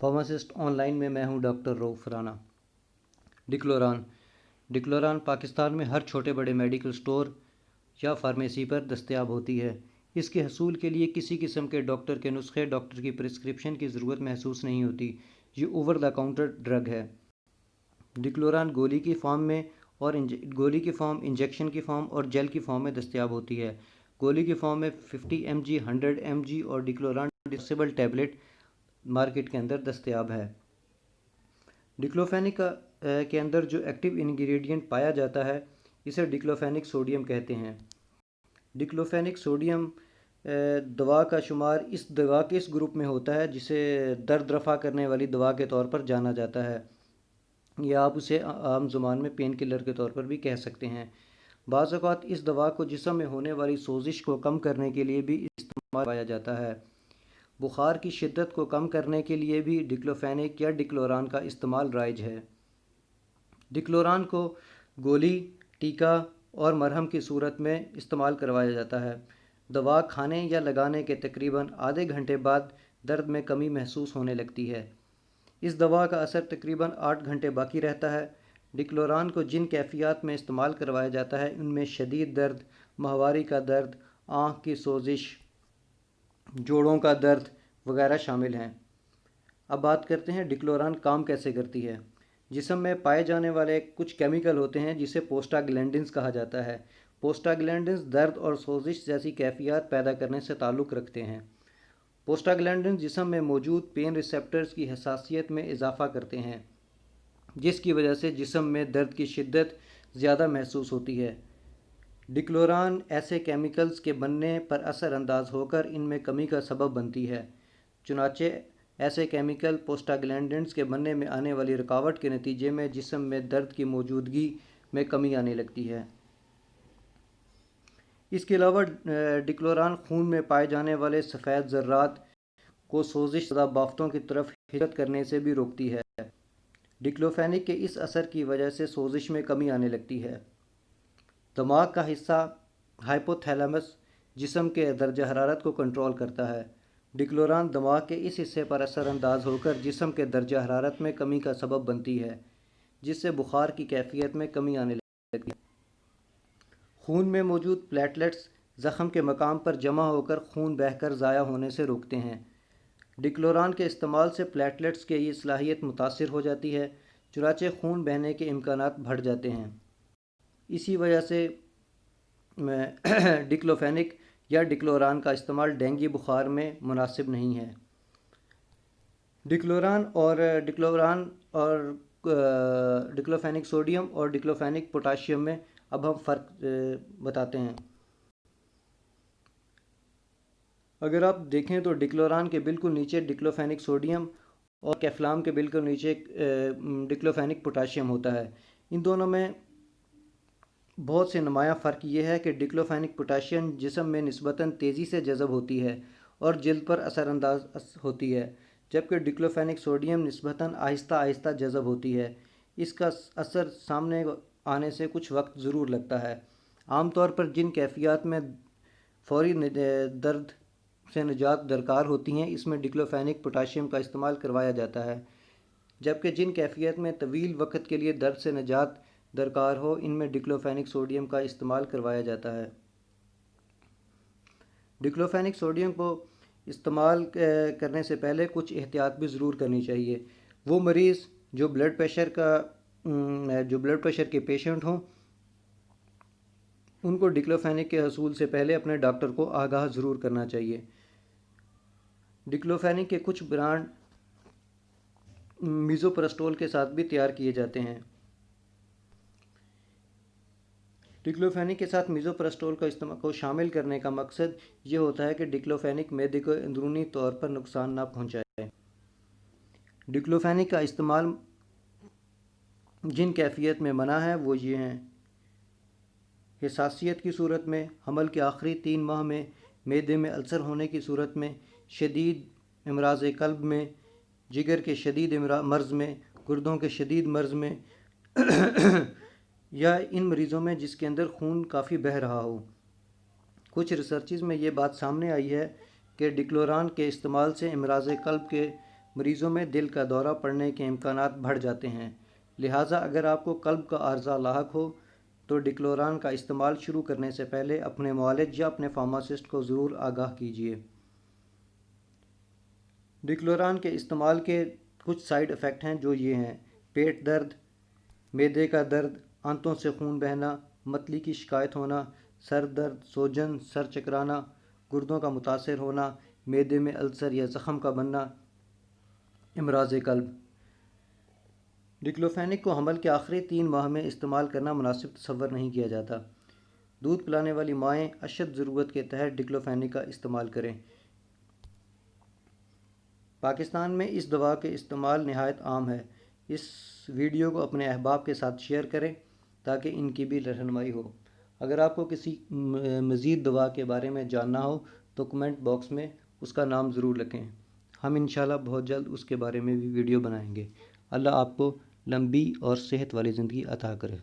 Pharmacist on line میں میں ہوں ڈاکٹر رؤف رانا۔ ڈکلوران پاکستان میں ہر چھوٹے بڑے میڈیکل سٹور یا فارمیسی پر دستیاب ہوتی ہے۔ اس کے حصول کے لیے کسی قسم کے ڈاکٹر کے نسخے، ڈاکٹر کی پرسکرپشن کی ضرورت محسوس نہیں ہوتی۔ یہ اوور دا کاؤنٹر ڈرگ ہے۔ ڈکلوران گولی کی فارم میں اور گولی کی فارم، انجیکشن کی فارم اور جیل کی فارم میں دستیاب ہوتی ہے۔ گولی کی فارم میں 50 mg، 100 mg اور ڈکلوران ڈسپوزیبل ٹیبلٹ مارکیٹ کے اندر دستیاب ہے۔ ڈکلوفینک کے اندر جو ایکٹیو انگریڈینٹ پایا جاتا ہے اسے ڈکلوفینک سوڈیم کہتے ہیں۔ ڈکلوفینک سوڈیم دوا کا شمار اس دوا کے اس گروپ میں ہوتا ہے جسے درد رفع کرنے والی دوا کے طور پر جانا جاتا ہے، یا آپ اسے عام زبان میں پین کلر کے طور پر بھی کہہ سکتے ہیں۔ بعض اوقات اس دوا کو جسم میں ہونے والی سوزش کو کم کرنے کے لیے بھی استعمال کیا جاتا ہے۔ بخار کی شدت کو کم کرنے کے لیے بھی ڈکلوفینک یا ڈکلوران کا استعمال رائج ہے۔ ڈکلوران کو گولی، ٹیکہ اور مرہم کی صورت میں استعمال کروایا جاتا ہے۔ دوا کھانے یا لگانے کے تقریباً آدھے گھنٹے بعد درد میں کمی محسوس ہونے لگتی ہے۔ اس دوا کا اثر تقریباً 8 گھنٹے باقی رہتا ہے۔ ڈکلوران کو جن کیفیات میں استعمال کروایا جاتا ہے ان میں شدید درد، ماہواری کا درد، آنکھ کی سوزش، جوڑوں کا درد وغیرہ شامل ہیں۔ اب بات کرتے ہیں ڈکلوران کام کیسے کرتی ہے۔ جسم میں پائے جانے والے کچھ کیمیکل ہوتے ہیں جسے پروسٹاگلینڈنز کہا جاتا ہے۔ پروسٹاگلینڈنز درد اور سوزش جیسی کیفیات پیدا کرنے سے تعلق رکھتے ہیں۔ پروسٹاگلینڈنز جسم میں موجود پین ریسیپٹرز کی حساسیت میں اضافہ کرتے ہیں، جس کی وجہ سے جسم میں درد کی شدت زیادہ محسوس ہوتی ہے۔ ڈکلوران ایسے کیمیکلز کے بننے پر اثر انداز ہو کر ان میں کمی کا سبب بنتی ہے۔ چنانچہ ایسے کیمیکل پروسٹاگلینڈنز کے بننے میں آنے والی رکاوٹ کے نتیجے میں جسم میں درد کی موجودگی میں کمی آنے لگتی ہے۔ اس کے علاوہ ڈکلوران خون میں پائے جانے والے سفید ذرات کو سوزش زدہ بافتوں کی طرف ہجرت کرنے سے بھی روکتی ہے۔ ڈکلوفینک کے اس اثر کی وجہ سے سوزش میں کمی آنے لگتی ہے۔ دماغ کا حصہ ہائپوتھیلیمس جسم کے درجہ حرارت کو کنٹرول کرتا ہے۔ ڈکلوران دماغ کے اس حصے پر اثر انداز ہو کر جسم کے درجہ حرارت میں کمی کا سبب بنتی ہے، جس سے بخار کی کیفیت میں کمی آنے لگتی ہے۔ خون میں موجود پلیٹلیٹس زخم کے مقام پر جمع ہو کر خون بہہ کر ضائع ہونے سے روکتے ہیں۔ ڈکلوران کے استعمال سے پلیٹلیٹس کی یہ صلاحیت متاثر ہو جاتی ہے، چنانچہ خون بہنے کے امکانات بڑھ جاتے ہیں۔ اسی وجہ سے ڈکلوفینک یا ڈکلوران کا استعمال ڈینگی بخار میں مناسب نہیں ہے۔ ڈکلوفینک سوڈیم اور ڈکلوفینک پوٹاشیم میں اب ہم فرق بتاتے ہیں۔ اگر آپ دیکھیں تو ڈکلوران کے بالکل نیچے ڈکلوفینک سوڈیم اور کیفلام کے بالکل نیچے ڈکلوفینک پوٹاشیم ہوتا ہے۔ ان دونوں میں بہت سے نمایاں فرق یہ ہے کہ ڈکلوفینک پوٹاشیم جسم میں نسبتاً تیزی سے جذب ہوتی ہے اور جلد پر اثر انداز ہوتی ہے، جبکہ ڈکلوفینک سوڈیم نسبتاً آہستہ آہستہ جذب ہوتی ہے۔ اس کا اثر سامنے آنے سے کچھ وقت ضرور لگتا ہے۔ عام طور پر جن کیفیات میں فوری درد سے نجات درکار ہوتی ہیں اس میں ڈکلوفینک پوٹاشیم کا استعمال کروایا جاتا ہے، جبکہ جن کیفیت میں طویل وقت کے لیے درد سے نجات درکار ہو ان میں ڈکلوفینک سوڈیم کا استعمال کروایا جاتا ہے۔ ڈکلوفینک سوڈیم کو استعمال کرنے سے پہلے کچھ احتیاط بھی ضرور کرنی چاہیے۔ وہ مریض جو بلڈ پریشر کے پیشنٹ ہوں ان کو ڈکلوفینک کے حصول سے پہلے اپنے ڈاکٹر کو آگاہ ضرور کرنا چاہیے۔ ڈکلوفینک کے کچھ برانڈ میزوپرسٹول کے ساتھ بھی تیار کیے جاتے ہیں۔ ڈکلوفینک کے ساتھ میزوپرسٹول کو شامل کرنے کا مقصد یہ ہوتا ہے کہ ڈکلوفینک معدے کو اندرونی طور پر نقصان نہ پہنچائے۔ ڈکلوفینک کا استعمال جن کیفیت میں منع ہے وہ یہ ہیں: حساسیت کی صورت میں، حمل کے آخری 3 ماہ میں، معدے میں السر ہونے کی صورت میں، شدید امراض قلب میں، جگر کے شدید مرض میں، گردوں کے شدید مرض میں یا ان مریضوں میں جس کے اندر خون کافی بہہ رہا ہو۔ کچھ ریسرچز میں یہ بات سامنے آئی ہے کہ ڈکلوران کے استعمال سے امراض قلب کے مریضوں میں دل کا دورہ پڑنے کے امکانات بڑھ جاتے ہیں، لہٰذا اگر آپ کو قلب کا عارضہ لاحق ہو تو ڈکلوران کا استعمال شروع کرنے سے پہلے اپنے معالج یا اپنے فارماسسٹ کو ضرور آگاہ کیجیے۔ ڈکلوران کے استعمال کے کچھ سائیڈ افیکٹ ہیں جو یہ ہیں: پیٹ درد، معدے کا درد، آنتوں سے خون بہنا، متلی کی شکایت ہونا، سر درد، سوجن، سر چکرانا، گردوں کا متاثر ہونا، معدے میں السر یا زخم کا بننا، امراض قلب۔ ڈکلوفینک کو حمل کے آخری 3 ماہ میں استعمال کرنا مناسب تصور نہیں کیا جاتا۔ دودھ پلانے والی مائیں اشد ضرورت کے تحت ڈکلوفینک کا استعمال کریں۔ پاکستان میں اس دوا کے استعمال نہایت عام ہے۔ اس ویڈیو کو اپنے احباب کے ساتھ شیئر کریں تاکہ ان کی بھی رہنمائی ہو۔ اگر آپ کو کسی مزید دوا کے بارے میں جاننا ہو تو کمنٹ باکس میں اس کا نام ضرور لکھیں، ہم انشاءاللہ بہت جلد اس کے بارے میں بھی ویڈیو بنائیں گے۔ اللہ آپ کو لمبی اور صحت والی زندگی عطا کرے۔